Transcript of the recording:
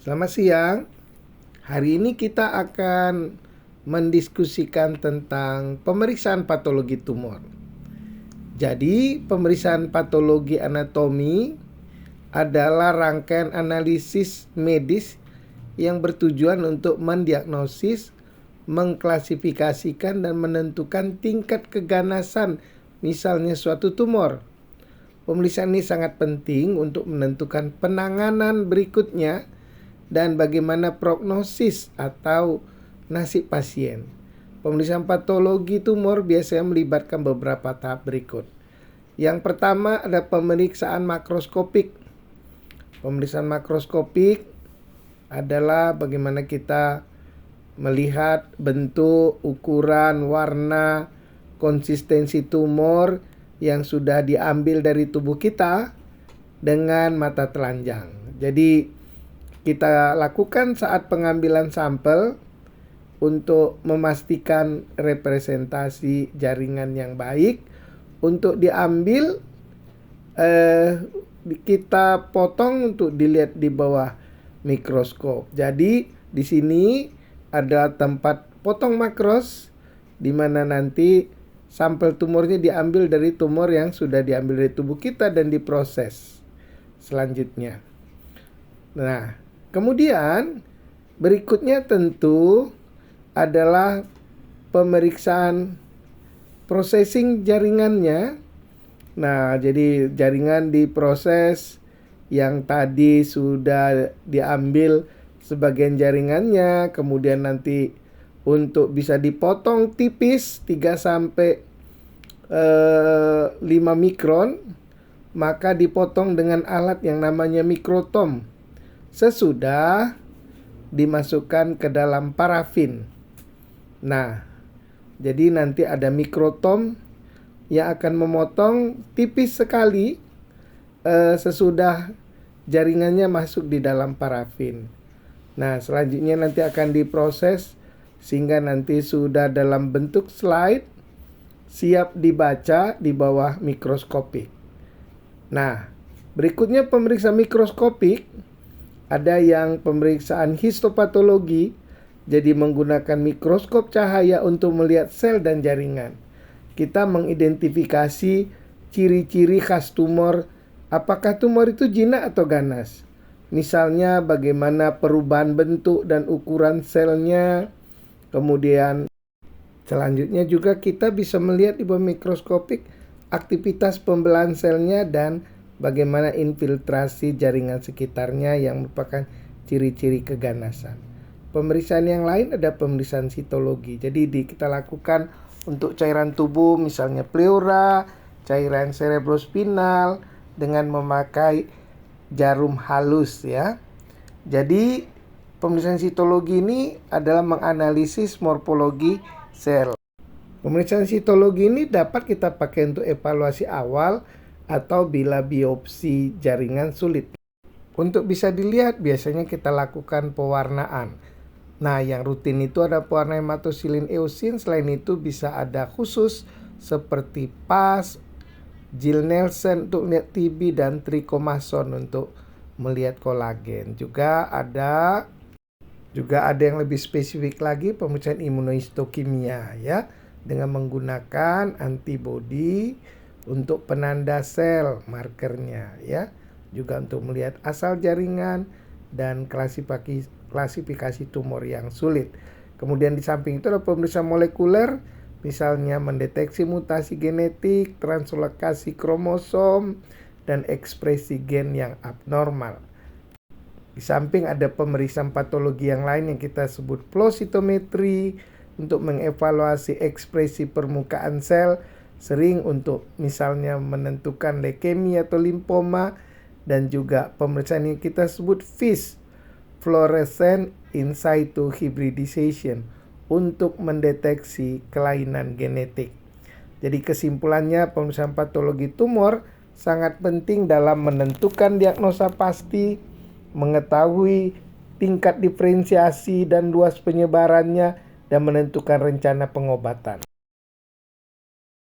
Selamat siang. Hari ini kita akan mendiskusikan tentang pemeriksaan patologi tumor. Jadi, pemeriksaan patologi anatomi adalah rangkaian analisis medis yang bertujuan untuk mendiagnosis, mengklasifikasikan, dan menentukan tingkat keganasan misalnya suatu tumor. Pemeriksaan ini sangat penting untuk menentukan penanganan berikutnya dan bagaimana prognosis atau nasib pasien. Pemeriksaan patologi tumor biasanya melibatkan beberapa tahap berikut. Yang pertama ada pemeriksaan makroskopik. Pemeriksaan makroskopik adalah bagaimana kita melihat bentuk, ukuran, warna, konsistensi tumor yang sudah diambil dari tubuh kita dengan mata telanjang. Jadi kita lakukan saat pengambilan sampel untuk memastikan representasi jaringan yang baik. Untuk diambil, kita potong untuk dilihat di bawah mikroskop. Jadi di sini ada tempat potong makros di mana nanti sampel tumornya diambil dari tumor yang sudah diambil dari tubuh kita dan diproses selanjutnya. Nah, kemudian berikutnya tentu adalah pemeriksaan processing jaringannya. Nah, jadi jaringan diproses, yang tadi sudah diambil sebagian jaringannya, kemudian nanti untuk bisa dipotong tipis 3 sampai 5 mikron, maka dipotong dengan alat yang namanya mikrotom. Sesudah dimasukkan ke dalam parafin. Nah, jadi nanti ada mikrotom yang akan memotong tipis sekali sesudah jaringannya masuk di dalam parafin. Nah, selanjutnya nanti akan diproses sehingga nanti sudah dalam bentuk slide, siap dibaca di bawah mikroskopik. Nah, berikutnya pemeriksaan mikroskopik. Ada yang pemeriksaan histopatologi, jadi menggunakan mikroskop cahaya untuk melihat sel dan jaringan. Kita mengidentifikasi ciri-ciri khas tumor, apakah tumor itu jinak atau ganas. Misalnya bagaimana perubahan bentuk dan ukuran selnya. Kemudian selanjutnya juga kita bisa melihat di bawah mikroskopik aktivitas pembelahan selnya dan bagaimana infiltrasi jaringan sekitarnya yang merupakan ciri-ciri keganasan. Pemeriksaan yang lain ada pemeriksaan sitologi. Jadi kita lakukan untuk cairan tubuh misalnya pleura, cairan cerebrospinal dengan memakai jarum halus ya. Jadi pemeriksaan sitologi ini adalah menganalisis morfologi sel. Pemeriksaan sitologi ini dapat kita pakai untuk evaluasi awal atau bila biopsi jaringan sulit. Untuk bisa dilihat biasanya kita lakukan pewarnaan. Nah, yang rutin itu ada pewarna hematosilin eosin. Selain itu bisa ada khusus seperti PAS, Jill Nelson untuk melihat TB, dan trikomason untuk melihat kolagen. Juga ada yang lebih spesifik lagi, pemeriksaan imunohistokimia ya, dengan menggunakan antibodi untuk penanda sel markernya ya, juga untuk melihat asal jaringan dan klasifikasi tumor yang sulit. Kemudian di samping itu ada pemeriksaan molekuler, misalnya mendeteksi mutasi genetik, translokasi kromosom, dan ekspresi gen yang abnormal. Di samping ada pemeriksaan patologi yang lain yang kita sebut flow cytometry untuk mengevaluasi ekspresi permukaan sel, sering untuk misalnya menentukan leukemia atau limfoma, dan juga pemeriksaan yang kita sebut FISH, fluorescent in situ hybridization, untuk mendeteksi kelainan genetik. Jadi kesimpulannya, pemeriksaan patologi tumor sangat penting dalam menentukan diagnosa pasti, mengetahui tingkat diferensiasi dan luas penyebarannya, dan menentukan rencana pengobatan.